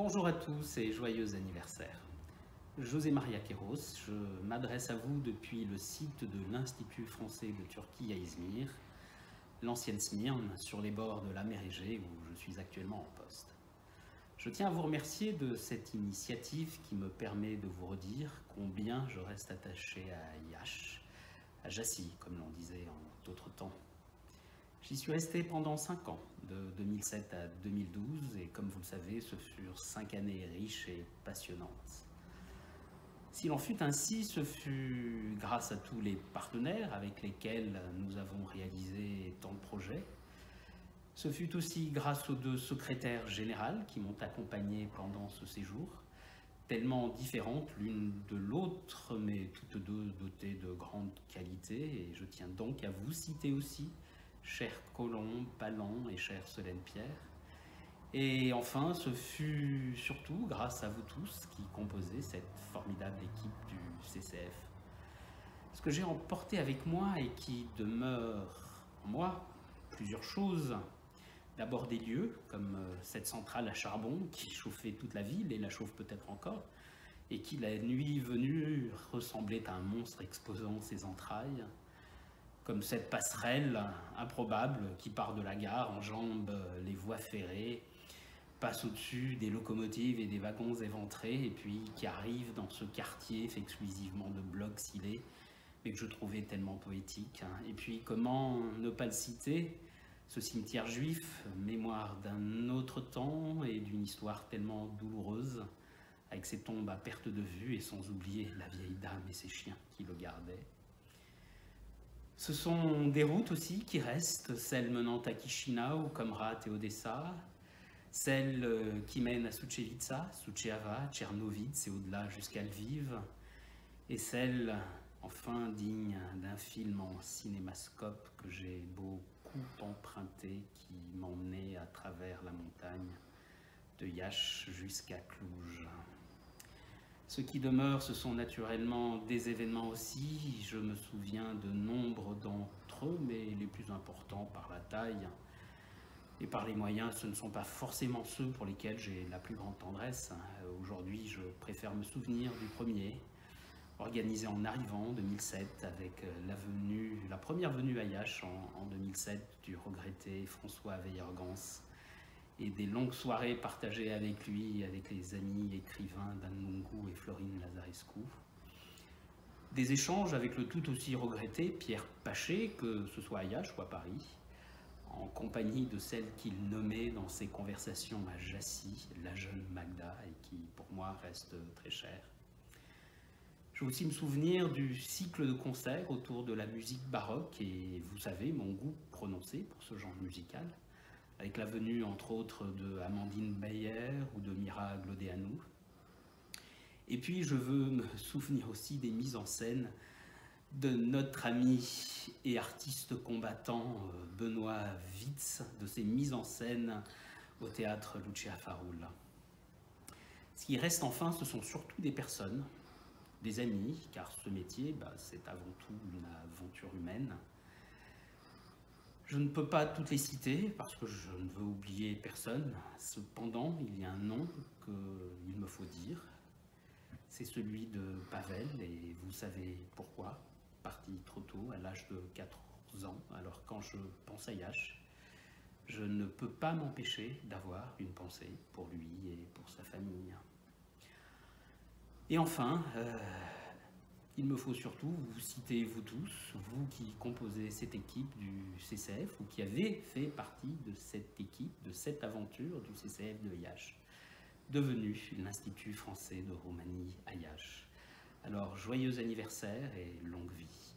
Bonjour à tous et joyeux anniversaire. José Maria Kéros, je m'adresse à vous depuis le site de l'Institut français de Turquie à Izmir, l'ancienne Smyrne, sur les bords de la mer Égée où je suis actuellement en poste. Je tiens à vous remercier de cette initiative qui me permet de vous redire combien je reste attaché à Iași, à Jassy, comme l'on disait en d'autres temps. J'y suis resté pendant 5 ans, de 2007 à 2012, et comme vous le savez, ce furent 5 années riches et passionnantes. S'il en fut ainsi, ce fut grâce à tous les partenaires avec lesquels nous avons réalisé tant de projets. Ce fut aussi grâce aux 2 secrétaires générales qui m'ont accompagné pendant ce séjour, tellement différentes l'une de l'autre, mais toutes 2 dotées de grandes qualités, et je tiens donc à vous citer aussi cher Colombe, Palan et cher Solène Pierre. Et enfin, ce fut surtout grâce à vous tous qui composez cette formidable équipe du CCF. Ce que j'ai emporté avec moi et qui demeure en moi, plusieurs choses. D'abord des lieux, comme cette centrale à charbon qui chauffait toute la ville et la chauffe peut-être encore, et qui la nuit venue ressemblait à un monstre exposant ses entrailles. Comme cette passerelle improbable qui part de la gare, enjambe les voies ferrées, passe au-dessus des locomotives et des wagons éventrés, et puis qui arrive dans ce quartier fait exclusivement de blocs scellés, mais que je trouvais tellement poétique. Et puis comment ne pas le citer, ce cimetière juif, mémoire d'un autre temps et d'une histoire tellement douloureuse, avec ses tombes à perte de vue et sans oublier la vieille dame et ses chiens qui le gardaient. Ce sont des routes aussi qui restent, celles menant à Chisinau, Comrat et Odessa, celles qui mènent à Sucevica, Suceava, Tchernovitz et au-delà jusqu'à Lviv, et celles enfin dignes d'un film en cinémascope que j'ai beaucoup emprunté, qui m'emmenait à travers la montagne de Iași jusqu'à Cluj. Ce qui demeure, ce sont naturellement des événements aussi. Je me souviens de nombre d'entre eux, mais les plus importants par la taille et par les moyens, ce ne sont pas forcément ceux pour lesquels j'ai la plus grande tendresse. Aujourd'hui, je préfère me souvenir du premier, organisé en arrivant en 2007, avec la première venue à Iași en 2007 du regretté François Weiergans, et des longues soirées partagées avec lui, avec les amis écrivains Dan Lungu et Florine Lazarescu. Des échanges avec le tout aussi regretté Pierre Paché, que ce soit à Iași ou à Paris, en compagnie de celle qu'il nommait dans ses conversations à Jassy, la jeune Magda, et qui pour moi reste très chère. Je veux aussi me souvenir du cycle de concerts autour de la musique baroque, et vous savez mon goût prononcé pour ce genre musical, avec la venue entre autres de Amandine Bayer ou de Mira Glodeanu. Et puis je veux me souvenir aussi des mises en scène de notre ami et artiste combattant Benoît Witz, de ses mises en scène au théâtre Lucia Faroul. Ce qui reste enfin, ce sont surtout des personnes, des amis, car ce métier, c'est avant tout une aventure humaine. Je ne peux pas toutes les citer parce que je ne veux oublier personne. Cependant, il y a un nom qu'il me faut dire. C'est celui de Pavel, et vous savez pourquoi. Parti trop tôt, à l'âge de 14 ans. Alors quand je pense à Iași, je ne peux pas m'empêcher d'avoir une pensée pour lui et pour sa famille. Et enfin, il me faut surtout vous citer, vous tous, vous qui composez cette équipe du CCF ou qui avez fait partie de cette équipe, de cette aventure du CCF de Iași, devenu l'Institut français de Roumanie à Iași. Alors, joyeux anniversaire et longue vie.